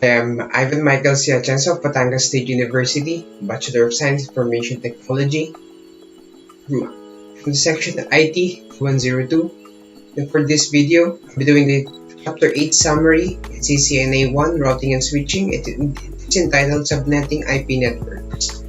Ivan Michael Siachens of Batangas State University, Bachelor of Science Information Technology, from the section IT 102. And for this video, I'll be doing the Chapter 8 summary in CCNA 1 Routing and Switching. It's entitled Subnetting IP Networks.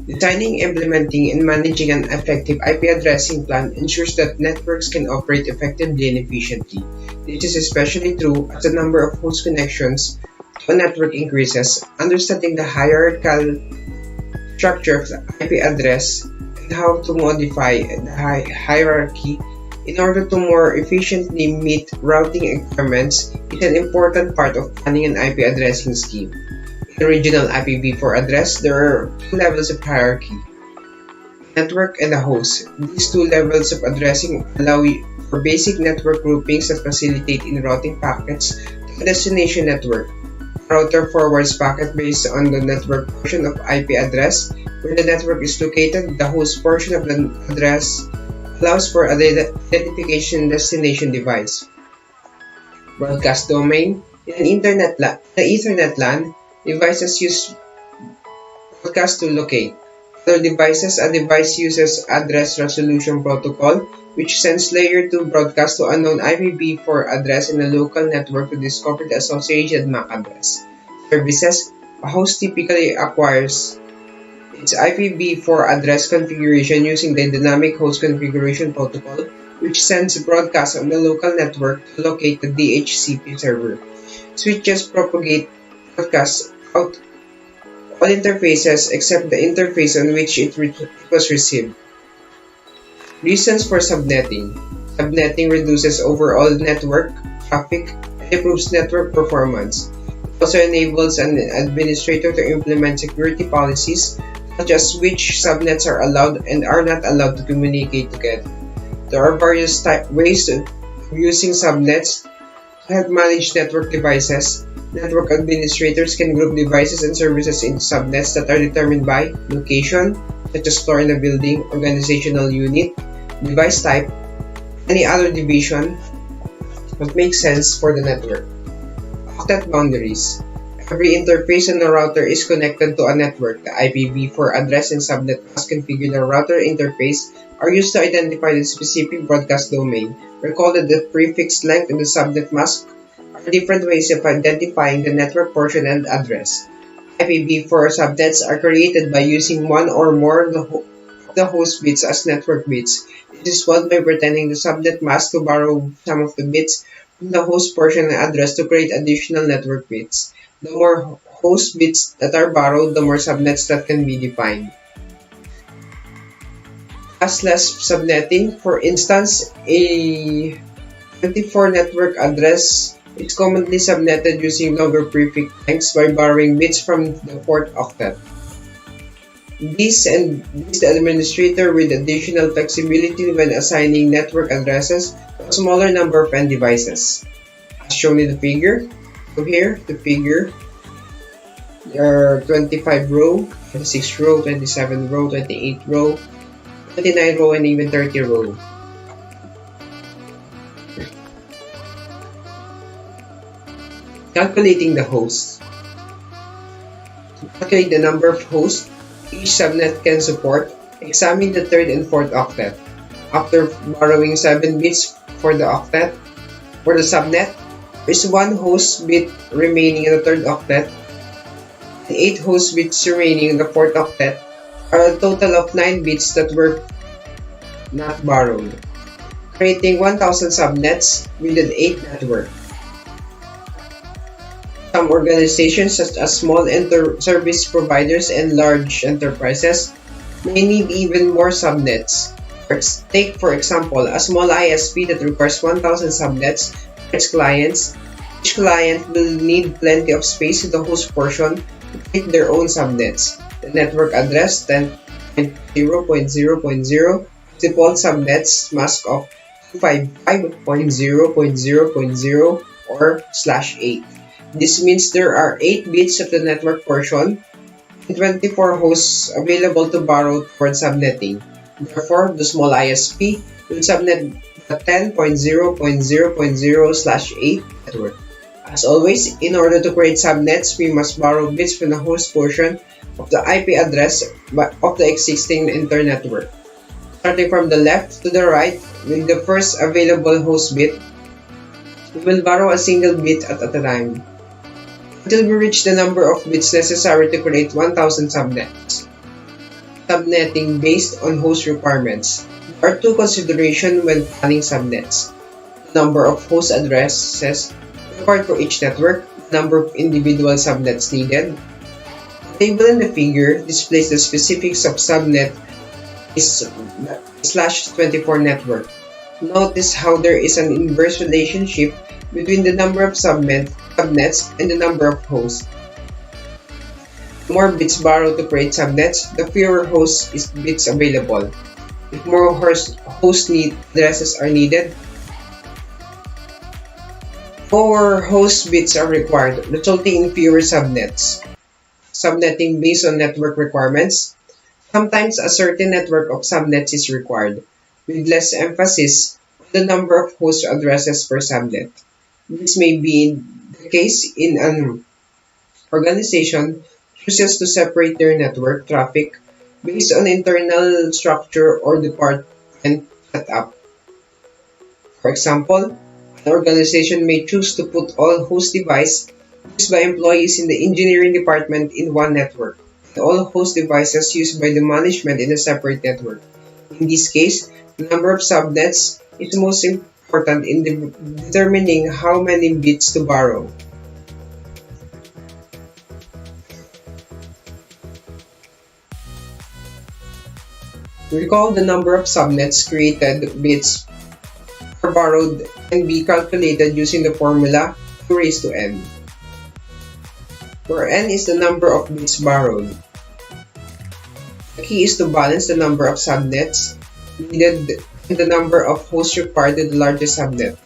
Designing, implementing, and managing an effective IP addressing plan ensures that networks can operate effectively and efficiently. This is especially true as the number of host connections to a network increases. Understanding the hierarchical structure of the IP address and how to modify the hierarchy in order to more efficiently meet routing requirements is an important part of planning an IP addressing scheme. In the regional IPv4 address, there are two levels of hierarchy: network and the host. These two levels of addressing allow for basic network groupings that facilitate in routing packets to the destination network. The router forwards packet based on the network portion of IP address where the network is located. The host portion of the address allows for identification destination device. Broadcast domain. In an Ethernet LAN, devices use broadcast to locate other devices. A device uses address resolution protocol, which sends layer 2 broadcast to unknown IPv4 address in a local network to discover the associated MAC address. Services. A host typically acquires its IPv4 address configuration using the dynamic host configuration protocol, which sends broadcast on the local network to locate the DHCP server. Switches propagate broadcasts out all interfaces except the interface on which it was received. Reasons for subnetting. Subnetting reduces overall network traffic and improves network performance. It also enables an administrator to implement security policies such as which subnets are allowed and are not allowed to communicate together. There are various ways of using subnets to help manage network devices. Network administrators can group devices and services into subnets that are determined by location, such as floor in a building, organizational unit, device type, any other division that makes sense for the network. Octet boundaries. Every interface on a router is connected to a network. The IPv4 address and subnet must configure the router interface are used to identify the specific broadcast domain. Recall that the prefix length and the subnet mask are different ways of identifying the network portion and address. IPv4 subnets are created by using one or more of the host bits as network bits. This is one by pretending the subnet mask to borrow some of the bits from the host portion and address to create additional network bits. The more host bits that are borrowed, the more subnets that can be defined. Classless subnetting. For instance, a 24 network address is commonly subnetted using longer prefix lengths by borrowing bits from the fourth octet. This the administrator with additional flexibility when assigning network addresses to a smaller number of end devices. As shown in the figure. So here, the figure, there are 25 row, 26 row, 27 row, 28 row, 29 row, and even 30 row. Calculating the hosts. To calculate the number of hosts each subnet can support, examine the third and fourth octet. After borrowing 7 bits for the octet, for the subnet, there is 1 host bit remaining in the third octet and 8 host bits remaining in the fourth octet, are a total of 9 bits that were not borrowed, creating 1000 subnets with an 8 network. Some organizations such as small service providers and large enterprises may need even more subnets. Take for example a small ISP that requires 1000 subnets for its clients. Each client will need plenty of space in the host portion to create their own subnets. The network address 10.0.0.0 default subnets mask of 255.0.0.0 or /8. This means there are 8 bits of the network portion and 24 hosts available to borrow for subnetting. Therefore, the small ISP will subnet the 10.0.0.0/8 network. As always, in order to create subnets, we must borrow bits from the host portion of the IP address of the existing internetwork. Starting from the left to the right, with the first available host bit, we will borrow a single bit at a time, until we reach the number of bits necessary to create 1000 subnets. Subnetting based on host requirements. There are two considerations when planning subnets: the number of host addresses required for each network, the number of individual subnets needed. The table in the figure displays the specifics of subnet is /24 network. Notice how there is an inverse relationship between the number of subnets and the number of hosts. The more bits borrowed to create subnets, the fewer host bits available. If more host addresses are needed, more host bits are required, resulting in fewer subnets. Subnetting based on network requirements. Sometimes a certain network of subnets is required, with less emphasis on the number of host addresses per subnet. This may be the case in an organization chooses to separate their network traffic based on internal structure or department setup. For example, an organization may choose to put all host devices used by employees in the engineering department in one network, and all host devices used by the management in a separate network. In this case, the number of subnets is most important in determining how many bits to borrow. Recall the number of subnets created bits or borrowed can be calculated using the formula 2 raised to n, where n is the number of bits borrowed. The key is to balance the number of subnets needed and the number of hosts required to the largest subnet.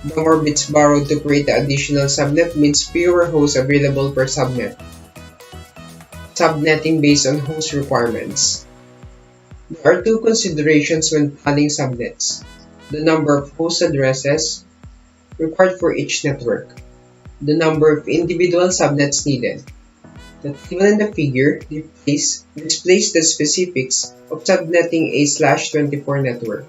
The more bits borrowed to create the additional subnet means fewer hosts available per subnet. Subnetting based on host requirements. There are two considerations when planning subnets: the number of host addresses required for each network, the number of individual subnets needed. The table in the figure displays the specifics of subnetting a /24 network.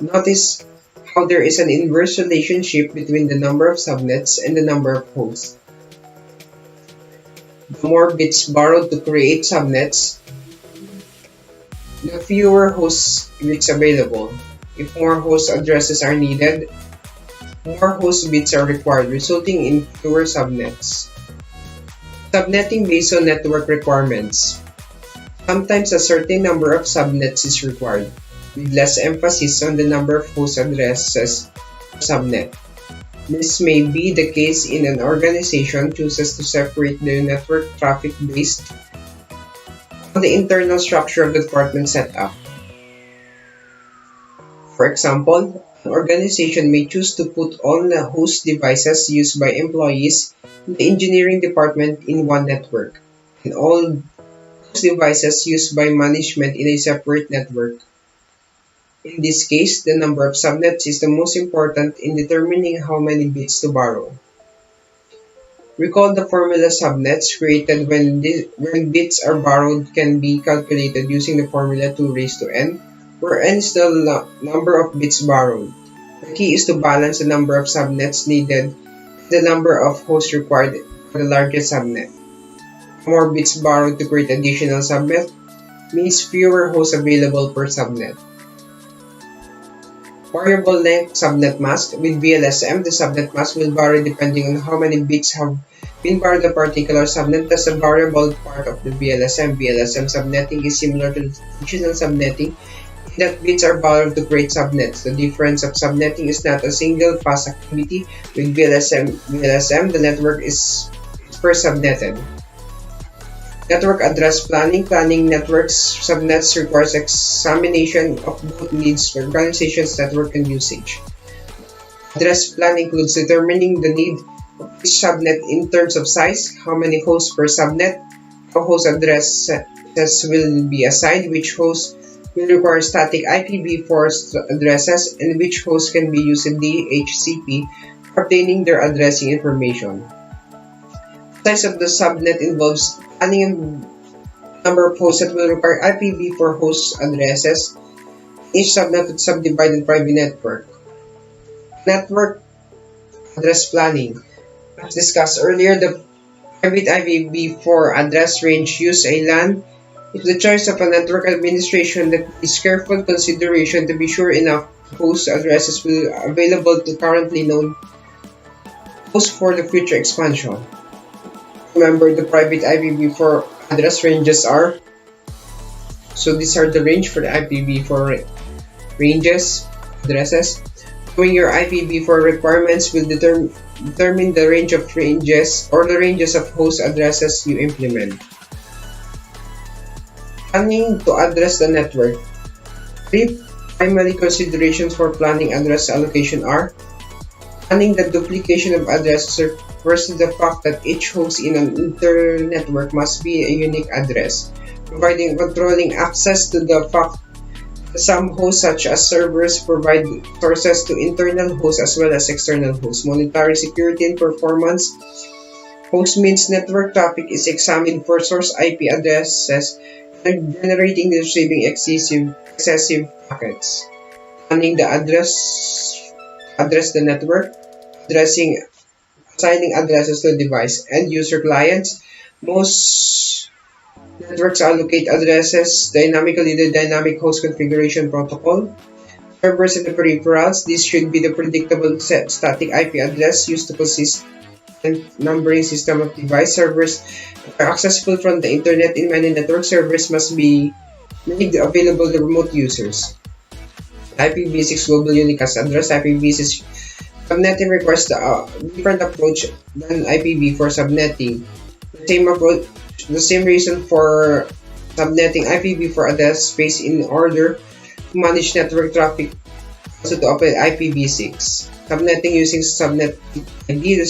Notice how there is an inverse relationship between the number of subnets and the number of hosts. The more bits borrowed to create subnets, the fewer host bits available. If more host addresses are needed, more host bits are required, resulting in fewer subnets. Subnetting based on network requirements. Sometimes a certain number of subnets is required, with less emphasis on the number of host addresses per subnet. This may be the case in an organization chooses to separate their network traffic based on the internal structure of the department setup. For example, an organization may choose to put all the host devices used by employees in the engineering department in one network, and all host devices used by management in a separate network. In this case, the number of subnets is the most important in determining how many bits to borrow. Recall the formula: subnets created when bits are borrowed can be calculated using the formula 2 raised to n, where n is the number of bits borrowed. The key is to balance the number of subnets needed and the number of hosts required for the largest subnet. More bits borrowed to create additional subnet means fewer hosts available per subnet. Variable length subnet mask. With VLSM, the subnet mask will vary depending on how many bits have been borrowed a particular subnet. That's a variable part of the VLSM. VLSM subnetting is similar to traditional subnetting in that bits are borrowed to create subnets. The difference of subnetting is not a single pass activity. With VLSM, the network is first subnetted. Network address planning. Planning networks subnets requires examination of both needs for organization's network and usage. Address plan includes determining the need of each subnet in terms of size, how many hosts per subnet, how host addresses will be assigned, which host will require static IPv4 addresses, and which host can be used in DHCP obtaining their addressing information. The size of the subnet involves planning and number of hosts that will require IPv4 host addresses. Each subnet would subdivide in private network. Network address planning. As discussed earlier, the private IPv4 address range use a LAN is the choice of a network administration that needs careful consideration to be sure enough host addresses will be available to currently known hosts for the future expansion. Remember, the private IPv4 address ranges are, so these are the range for the IPv4 ranges addresses. Knowing your IPv4 requirements will determine the range of ranges or the ranges of host addresses you implement. Planning to address the network. Three primary considerations for planning address allocation are: planning the duplication of addresses refers to the fact that each host in an inter-network must be a unique address, providing controlling access to the fact that some hosts such as servers provide sources to internal hosts as well as external hosts. Monitoring security and performance. Host means network traffic is examined for source IP addresses and generating and receiving excessive packets. Planning the address the network, assigning addresses to device and user clients. Most networks allocate addresses dynamically the dynamic host configuration protocol. Servers and the peripherals. This should be the predictable static IP address used to consistent numbering system of device. Servers are accessible from the internet. In many network, servers must be made available to remote users. IPv6 global unicast address. IPv6 subnetting requires a different approach than IPv4 subnetting. The same reason for subnetting IPv4 address space in order to manage network traffic, also to operate IPv6. Subnetting using subnet ID. The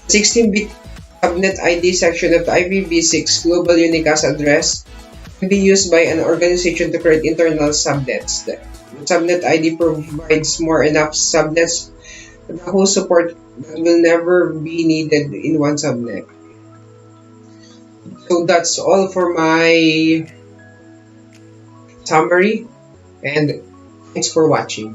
16-bit subnet ID section of the IPv6 global unicast address can be used by an organization to create internal subnets. The subnet ID provides more enough subnets for the host support that will never be needed in one subnet. So that's all for my summary, and thanks for watching.